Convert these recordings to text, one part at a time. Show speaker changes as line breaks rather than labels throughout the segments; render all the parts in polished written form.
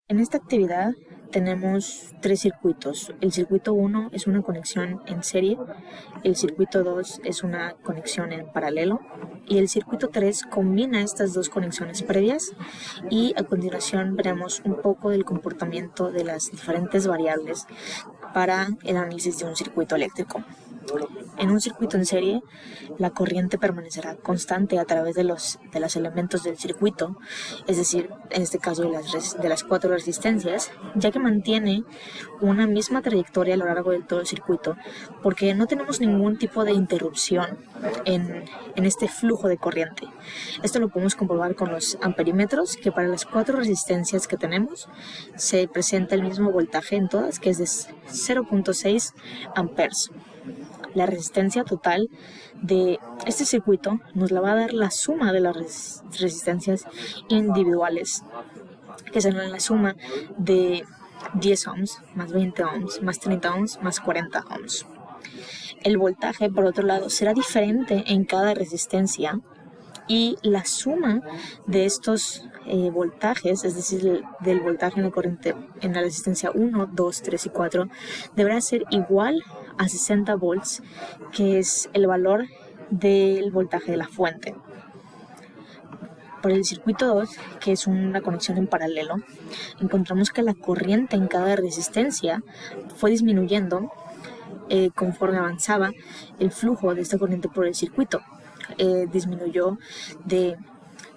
En esta actividad tenemos tres circuitos. El circuito 1 es una conexión en serie, el circuito 2 es una conexión en paralelo y el circuito 3 combina estas dos conexiones previas, y a continuación veremos un poco del comportamiento de las diferentes variables para el análisis de un circuito eléctrico. En un circuito en serie, la corriente permanecerá constante a través de los elementos del circuito, es decir, en este caso de las cuatro resistencias, ya que mantiene una misma trayectoria a lo largo de todo el circuito, porque no tenemos ningún tipo de interrupción en este flujo de corriente. Esto lo podemos comprobar con los amperímetros, que para las cuatro resistencias que tenemos se presenta el mismo voltaje en todas, que es de 0.6 amperes. La resistencia total de este circuito nos la va a dar la suma de las resistencias individuales, que será la suma de 10 ohms, más 20 ohms, más 30 ohms, más 40 ohms. El voltaje, por otro lado, será diferente en cada resistencia, y la suma de estos voltajes, es decir, del voltaje en la corriente en la resistencia 1, 2, 3 y 4, deberá ser igual a 60 volts, que es el valor del voltaje de la fuente. Para el circuito 2, que es una conexión en paralelo, encontramos que la corriente en cada resistencia fue disminuyendo conforme avanzaba el flujo de esta corriente por el circuito. Disminuyó de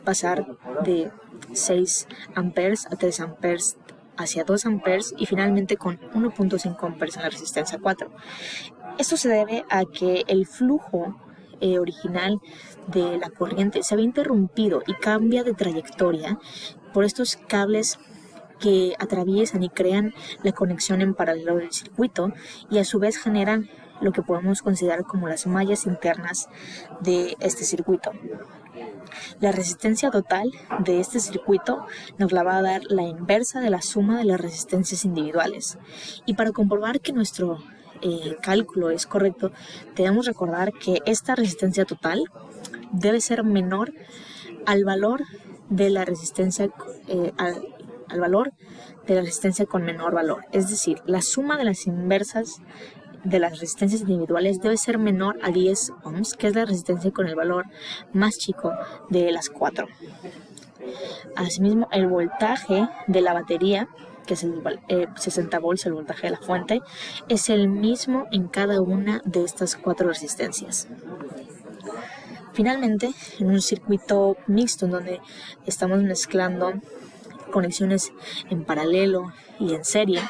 pasar de 6 amperes a 3 amperes hacia 2 amperes y finalmente con 1.5 amperes en la resistencia 4. Esto se debe a que el flujo original de la corriente se había interrumpido y cambia de trayectoria por estos cables que atraviesan y crean la conexión en paralelo del circuito, y a su vez generan lo que podemos considerar como las mallas internas de este circuito. La resistencia total de este circuito nos la va a dar la inversa de la suma de las resistencias individuales. Y para comprobar que nuestro cálculo es correcto, debemos recordar que esta resistencia total debe ser menor al valor de la resistencia al valor de la resistencia con menor valor. Es decir, la suma de las inversas de las resistencias individuales debe ser menor a 10 ohms, que es la resistencia con el valor más chico de las cuatro. Asimismo, el voltaje de la batería, que es el 60 volts, el voltaje de la fuente, es el mismo en cada una de estas cuatro resistencias. Finalmente, en un circuito mixto en donde estamos mezclando conexiones en paralelo y en serie,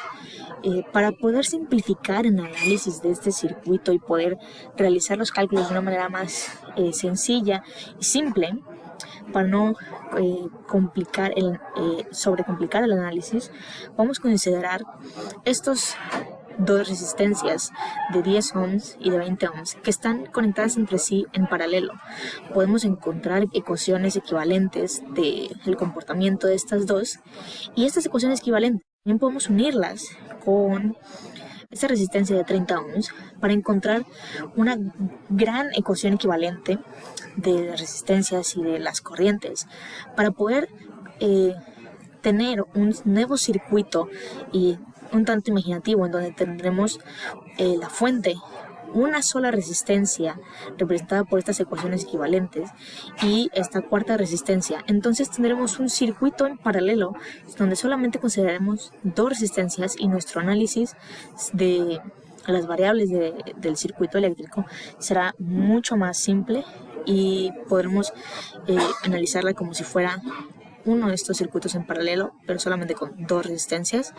para poder simplificar el análisis de este circuito y poder realizar los cálculos de una manera más sencilla y simple, para no sobrecomplicar el análisis, vamos a considerar estos dos resistencias de 10 ohms y de 20 ohms que están conectadas entre sí en paralelo. Podemos encontrar ecuaciones equivalentes del comportamiento de estas dos, y estas ecuaciones equivalentes también podemos unirlas con esta resistencia de 30 ohms para encontrar una gran ecuación equivalente de las resistencias y de las corrientes, para poder tener un nuevo circuito y un tanto imaginativo, en donde tendremos la fuente, una sola resistencia representada por estas ecuaciones equivalentes, y esta cuarta resistencia. Entonces tendremos un circuito en paralelo donde solamente consideraremos dos resistencias, y nuestro análisis de las variables del circuito eléctrico será mucho más simple, y podremos analizarla como si fuera uno de estos circuitos en paralelo, pero solamente con dos resistencias.